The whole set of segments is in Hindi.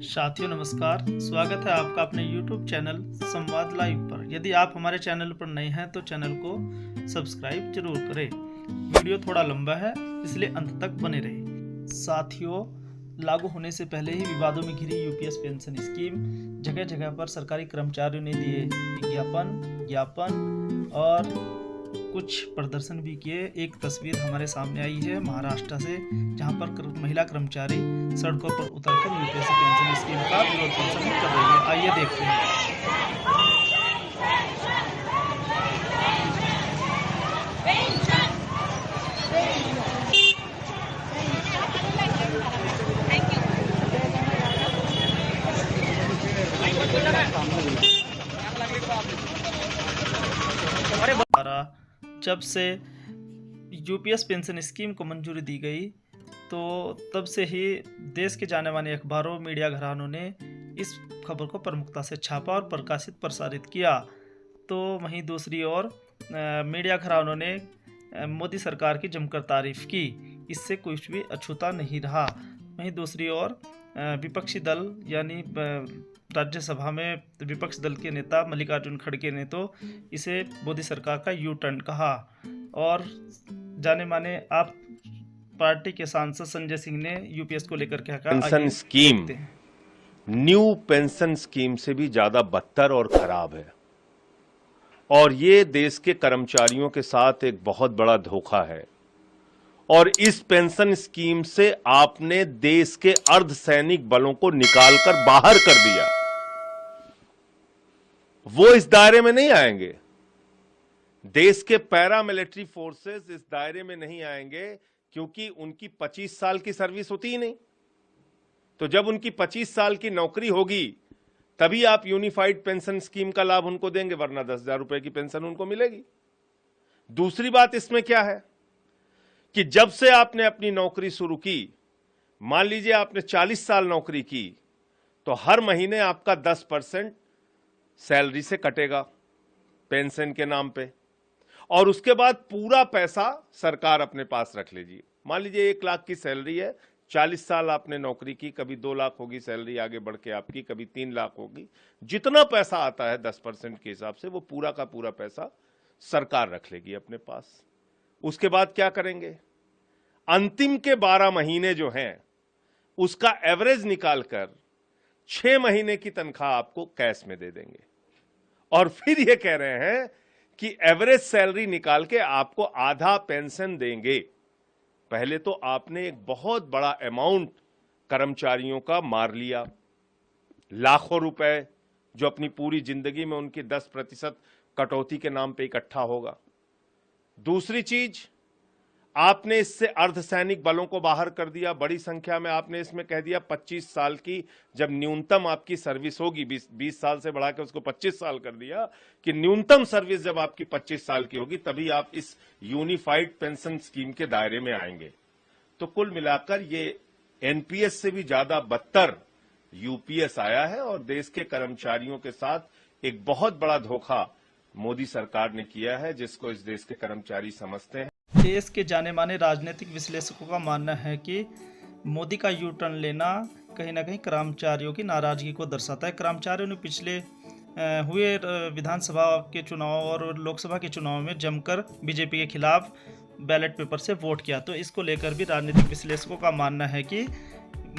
साथियों नमस्कार, स्वागत है आपका अपने YouTube चैनल संवाद लाइव पर। यदि आप हमारे चैनल पर नए हैं तो चैनल को सब्सक्राइब जरूर करें। वीडियो थोड़ा लंबा है इसलिए अंत तक बने रहे। साथियों, लागू होने से पहले ही विवादों में घिरी यूपीएस पेंशन स्कीम, जगह जगह पर सरकारी कर्मचारियों ने दिए ज्ञापन और कुछ प्रदर्शन भी किए। एक तस्वीर हमारे सामने आई है महाराष्ट्र से, जहां पर महिला कर्मचारी सड़कों पर उतरकर यूपीएस पेंशन स्कीम का विरोध प्रदर्शन कर रही है। आइए देखते हैं। जब से यूपीएस पेंशन स्कीम को मंजूरी दी गई तो तब से ही देश के जाने माने अखबारों मीडिया घरानों ने इस खबर को प्रमुखता से छापा और प्रसारित किया। तो वहीं दूसरी ओर मीडिया घरानों ने मोदी सरकार की जमकर तारीफ की, इससे कुछ भी अछूता नहीं रहा। वहीं दूसरी ओर विपक्षी दल यानी राज्यसभा में विपक्ष दल के नेता मल्लिकार्जुन खड़गे ने तो इसे मोदी सरकार का यू टर्न कहा। और जाने माने आप पार्टी के सांसद संजय सिंह ने यूपीएस को लेकर क्या कहा। Pension scheme new pension scheme से भी ज्यादा बदतर और खराब है, और ये देश के कर्मचारियों के साथ एक बहुत बड़ा धोखा है। और इस पेंशन स्कीम से आपने देश के अर्धसैनिक बलों को निकालकर बाहर कर दिया। वो इस दायरे में नहीं आएंगे। देश के पैरामिलिट्री फोर्सेस इस दायरे में नहीं आएंगे, क्योंकि उनकी 25 साल की सर्विस होती ही नहीं। तो जब उनकी 25 साल की नौकरी होगी तभी आप यूनिफाइड पेंशन स्कीम का लाभ उनको देंगे, वरना 10,000 रुपए की पेंशन उनको मिलेगी। दूसरी बात इसमें क्या है कि जब से आपने अपनी नौकरी शुरू की, मान लीजिए आपने 40 साल नौकरी की, तो हर महीने आपका 10% सैलरी से कटेगा पेंशन के नाम पे, और उसके बाद पूरा पैसा सरकार अपने पास रख लेगी। मान लीजिए 1 लाख की सैलरी है, 40 साल आपने नौकरी की, कभी 2 लाख होगी सैलरी आगे बढ़ के आपकी, कभी 3 लाख होगी। जितना पैसा आता है 10% के हिसाब से, वो पूरा का पूरा पैसा सरकार रख लेगी अपने पास। उसके बाद क्या करेंगे, अंतिम के 12 महीने जो हैं उसका एवरेज निकालकर 6 महीने की तनख्वाह आपको कैश में दे देंगे, और फिर ये कह रहे हैं कि एवरेज सैलरी निकाल के आपको आधा पेंशन देंगे। पहले तो आपने एक बहुत बड़ा अमाउंट कर्मचारियों का मार लिया, लाखों रुपए जो अपनी पूरी जिंदगी में उनकी 10% कटौती के नाम पे इकट्ठा होगा। दूसरी चीज, आपने इससे अर्धसैनिक बलों को बाहर कर दिया। बड़ी संख्या में आपने इसमें कह दिया 25 साल की जब न्यूनतम आपकी सर्विस होगी, 20 साल से बढ़ा के उसको 25 साल कर दिया कि न्यूनतम सर्विस जब आपकी 25 साल की होगी तभी आप इस यूनिफाइड पेंशन स्कीम के दायरे में आएंगे। तो कुल मिलाकर ये एनपीएस से भी ज्यादा बदतर यूपीएस आया है, और देश के कर्मचारियों के साथ एक बहुत बड़ा धोखा मोदी सरकार ने किया है, जिसको इस देश के कर्मचारी समझते हैं। देश के जाने माने राजनीतिक विश्लेषकों का मानना है कि मोदी का यू टर्न लेना कहीं ना कहीं कर्मचारियों की नाराजगी को दर्शाता है। कर्मचारियों ने पिछले हुए विधानसभा के चुनाव और लोकसभा के चुनाव में जमकर बीजेपी के खिलाफ बैलेट पेपर से वोट किया। तो इसको लेकर भी राजनीतिक विश्लेषकों का मानना है कि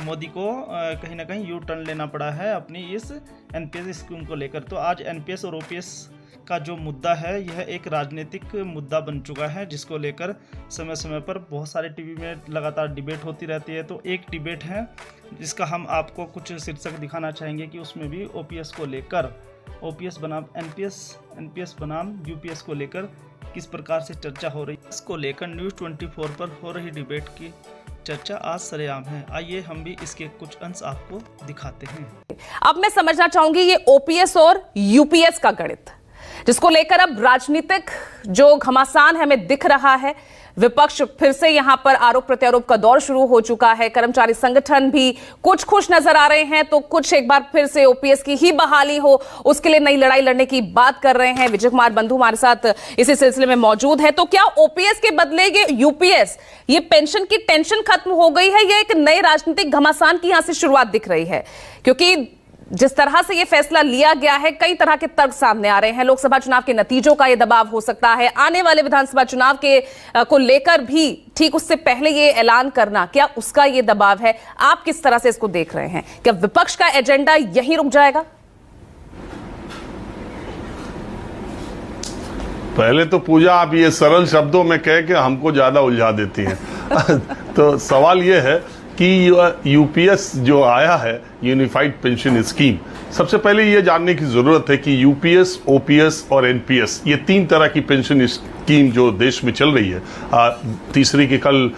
मोदी को कहीं ना कहीं यू टर्न लेना पड़ा है अपनी इस एनपीएस स्कीम को लेकर। तो आज एनपीएस और ओपीएस का जो मुद्दा है यह एक राजनीतिक मुद्दा बन चुका है, जिसको लेकर समय समय पर बहुत सारे टीवी में लगातार डिबेट होती रहती है। तो एक डिबेट है जिसका हम आपको कुछ शीर्षक दिखाना चाहेंगे कि उसमें भी ओपीएस को लेकर, ओपीएस बनाम एनपीएस बनाम यूपीएस को लेकर किस प्रकार से चर्चा हो रही है। इसको लेकर न्यूज़ 24 पर हो रही डिबेट की चर्चा आज सरेआम है। आइए हम भी इसके कुछ अंश आपको दिखाते हैं। अब मैं समझना चाहूंगी ये ओपीएस और यूपीएस का गणित, जिसको लेकर अब राजनीतिक जो घमासान हमें दिख रहा है, विपक्ष फिर से यहां पर आरोप प्रत्यारोप का दौर शुरू हो चुका है। कर्मचारी संगठन भी कुछ खुश नजर आ रहे हैं तो कुछ एक बार फिर से ओपीएस की ही बहाली हो उसके लिए नई लड़ाई लड़ने की बात कर रहे हैं। विजय कुमार बंधु हमारे साथ इसी सिलसिले में मौजूद है। तो क्या ओपीएस के बदले ये यूपीएस, ये पेंशन की टेंशन खत्म हो गई है या एक नए राजनीतिक घमासान की यहां से शुरुआत दिख रही है? क्योंकि जिस तरह से यह फैसला लिया गया है, कई तरह के तर्क सामने आ रहे हैं। लोकसभा चुनाव के नतीजों का यह दबाव हो सकता है, आने वाले विधानसभा चुनाव के को लेकर भी ठीक उससे पहले यह ऐलान करना, क्या उसका यह दबाव है? आप किस तरह से इसको देख रहे हैं? क्या विपक्ष का एजेंडा यहीं रुक जाएगा? पहले तो पूजा, आप ये सरल शब्दों में कह के हमको ज्यादा उलझा देती हैं। तो सवाल ये है कि यूपीएस जो आया है, यूनिफाइड पेंशन स्कीम, सबसे पहले ये जानने की जरूरत है कि यूपीएस, ओपीएस और एनपीएस, ये 3 तरह की पेंशन स्कीम जो देश में चल रही है, तीसरी की कल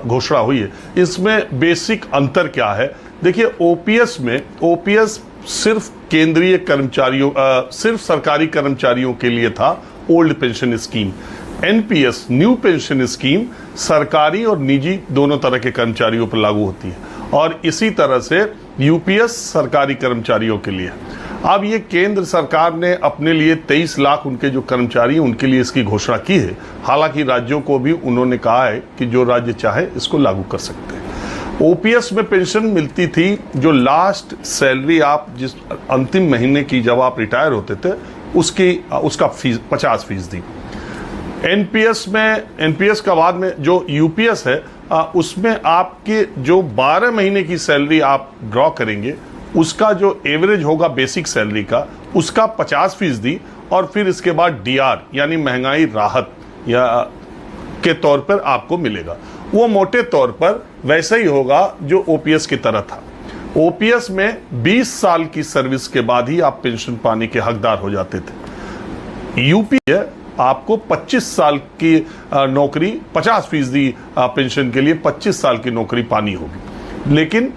घोषणा हुई है, इसमें बेसिक अंतर क्या है? देखिए, ओपीएस सिर्फ केंद्रीय कर्मचारियों, सिर्फ सरकारी कर्मचारियों के लिए था, old pension scheme. NPS, new pension scheme, सरकारी और निजी दोनों तरह के कर्मचारियों पर लागू होती है, और इसी तरह से यूपीएस सरकारी कर्मचारियों के लिए। अब ये केंद्र सरकार ने अपने लिए 23 लाख उनके जो कर्मचारी हैं उनके लिए इसकी घोषणा की है। हालांकि राज्यों को भी उन्होंने कहा है कि जो राज्य चाहे इसको लागू कर सकते हैं। ओपीएस में पेंशन मिलती थी, जो लास्ट सैलरी आप जिस अंतिम महीने की जब आप रिटायर होते थे उसका फीस 50%। एनपीएस का बाद में जो यूपीएस है, उसमें आपके जो 12 महीने की सैलरी आप ड्रॉ करेंगे, उसका जो एवरेज होगा बेसिक सैलरी का, उसका 50%, और फिर इसके बाद डीआर यानी महंगाई राहत या के तौर पर आपको मिलेगा। वो मोटे तौर पर वैसा ही होगा जो ओपीएस की तरह था। ओपीएस में 20 साल की सर्विस के बाद ही आप पेंशन पाने के हकदार हो जाते थे। यूपीएस आपको 25 साल की नौकरी, 50% पेंशन के लिए 25 साल की नौकरी पानी होगी। लेकिन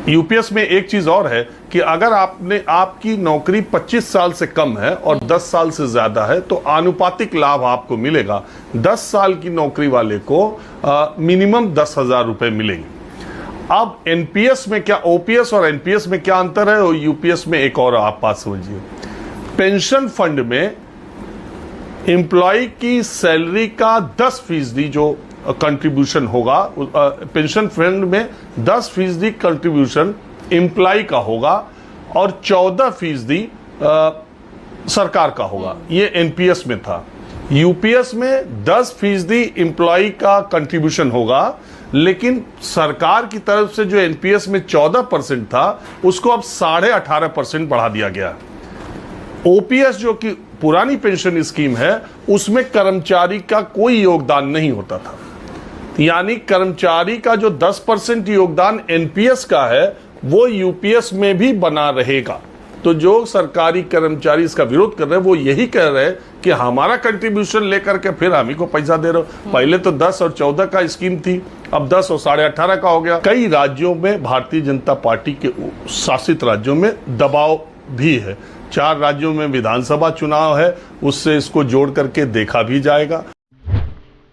यूपीएस में एक चीज और है कि अगर आपकी नौकरी 25 साल से कम है और 10 साल से ज्यादा है तो आनुपातिक लाभ आपको मिलेगा। 10 साल की नौकरी वाले को मिनिमम 10,000 रुपए मिलेंगे। अब एनपीएस में क्या, ओपीएस और एनपीएस में क्या अंतर है, और यूपीएस में एक और आप बात समझिए। पेंशन फंड में एम्प्लॉय की सैलरी का 10% जो कंट्रीब्यूशन होगा, पेंशन फंड में 10% कंट्रीब्यूशन एम्प्लॉय का होगा और 14% सरकार का होगा। ये एनपीएस में था। यूपीएस में 10% एम्प्लॉय का कंट्रीब्यूशन होगा, लेकिन सरकार की तरफ से जो एनपीएस में 14% था उसको अब 18.5% बढ़ा दिया गया। ओपीएस जो कि पुरानी पेंशन स्कीम है, उसमें कर्मचारी का कोई योगदान नहीं होता था, यानी कर्मचारी का जो 10% योगदान एनपीएस का है वो यूपीएस में भी बना रहेगा। तो जो सरकारी कर्मचारी इसका विरोध कर रहे हैं वो यही कह रहे हैं कि हमारा कंट्रीब्यूशन लेकर के फिर हम ही को पैसा दे रहे हो। पहले तो 10 और 14 का स्कीम थी, अब 10 और 18.5 का हो गया। कई राज्यों में भारतीय जनता पार्टी के शासित राज्यों में दबाव भी है। 4 राज्यों में विधानसभा चुनाव है, उससे इसको जोड़ करके देखा भी जाएगा।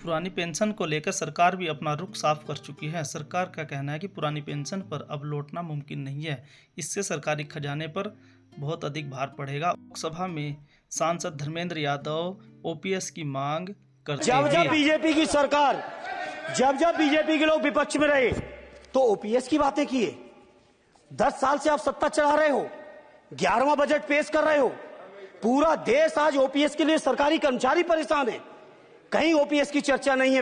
पुरानी पेंशन को लेकर सरकार भी अपना रुख साफ कर चुकी है। सरकार का कहना है कि पुरानी पेंशन पर अब लौटना मुमकिन नहीं है, इससे सरकारी खजाने पर बहुत अधिक भार पड़ेगा। लोकसभा में सांसद धर्मेंद्र यादव ओपीएस की मांग करते हैं। जब बीजेपी की सरकार, जब बीजेपी के लोग विपक्ष में रहे तो ओपीएस की बातें किए। 10 साल से आप सत्ता चला रहे हो, 11वां बजट पेश कर रहे हो। पूरा देश आज ओपीएस के लिए, सरकारी कर्मचारी परेशान है। कहीं ओपीएस की चर्चा नहीं है,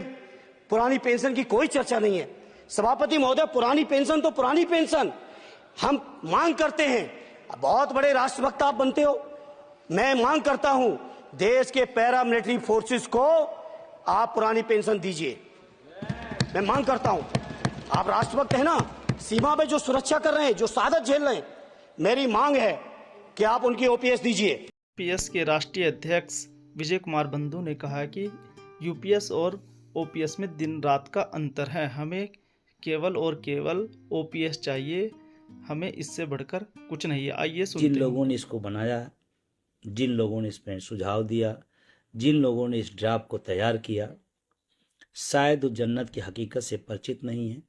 पुरानी पेंशन की कोई चर्चा नहीं है। सभापति महोदय, पुरानी पेंशन तो पुरानी पेंशन, हम मांग करते हैं। बहुत बड़े राष्ट्रभक्त आप बनते हो, मैं मांग करता हूं देश के पैरामिलिट्री फोर्सेस को आप पुरानी पेंशन दीजिए। मैं मांग करता हूं, आप राष्ट्रभक्त हैं ना, सीमा पे जो सुरक्षा कर रहे हैं, जो शहादत झेल रहे हैं, मेरी मांग है कि आप उनकी ओपीएस दीजिए। ओपीएस के राष्ट्रीय अध्यक्ष विजय कुमार बंधु ने कहा कि यूपीएस और ओपीएस में दिन रात का अंतर है। हमें केवल और केवल ओपीएस चाहिए, हमें इससे बढ़कर कुछ नहीं है। आइए सुनते हैं। जिन लोगों ने इसको बनाया, जिन लोगों ने इसमें सुझाव दिया, जिन लोगों ने इस ड्राफ्ट को तैयार किया शायद वो जन्नत की हकीकत से परिचित नहीं है,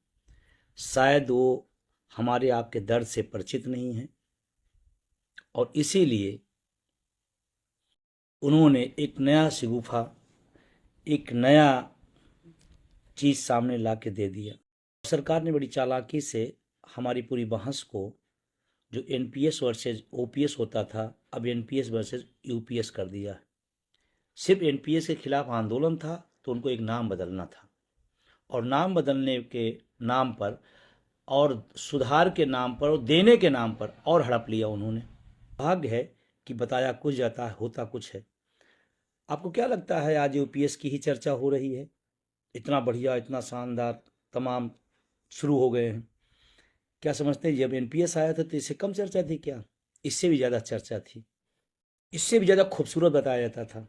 शायद वो हमारे आपके दर्द से परिचित नहीं है, और इसीलिए उन्होंने एक नया शिगुफा, एक नया चीज़ सामने ला के दे दिया। सरकार ने बड़ी चालाकी से हमारी पूरी बहस को, जो एनपीएस वर्सेस ओपीएस होता था, अब एनपीएस वर्सेस यूपीएस कर दिया है। सिर्फ एनपीएस के खिलाफ आंदोलन था तो उनको एक नाम बदलना था, और नाम बदलने के नाम पर और सुधार के नाम पर और देने के नाम पर और हड़प लिया उन्होंने। भाग्य है कि बताया कुछ जाता है, होता कुछ है। आपको क्या लगता है आज यूपीएस की ही चर्चा हो रही है? इतना बढ़िया, इतना शानदार, तमाम शुरू हो गए हैं। क्या समझते हैं जब एनपीएस आया था तो इससे कम चर्चा थी क्या? इससे भी ज़्यादा चर्चा थी, इससे भी ज़्यादा खूबसूरत बताया जाता था,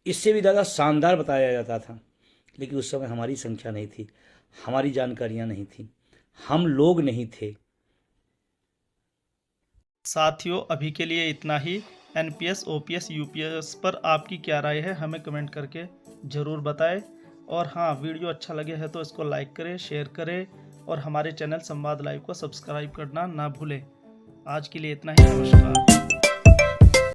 इससे भी ज़्यादा शानदार बताया जाता था। लेकिन उस समय हमारी संख्या नहीं थी, हमारी जानकारियाँ नहीं थी, हम लोग नहीं थे। साथियों, अभी के लिए इतना ही। एनपीएस, ओपीएस, यूपीएस पर आपकी क्या राय है हमें कमेंट करके ज़रूर बताएं। और हाँ, वीडियो अच्छा लगे है तो इसको लाइक करें, शेयर करें और हमारे चैनल संवाद लाइव को सब्सक्राइब करना ना भूलें। आज के लिए इतना ही। नमस्कार।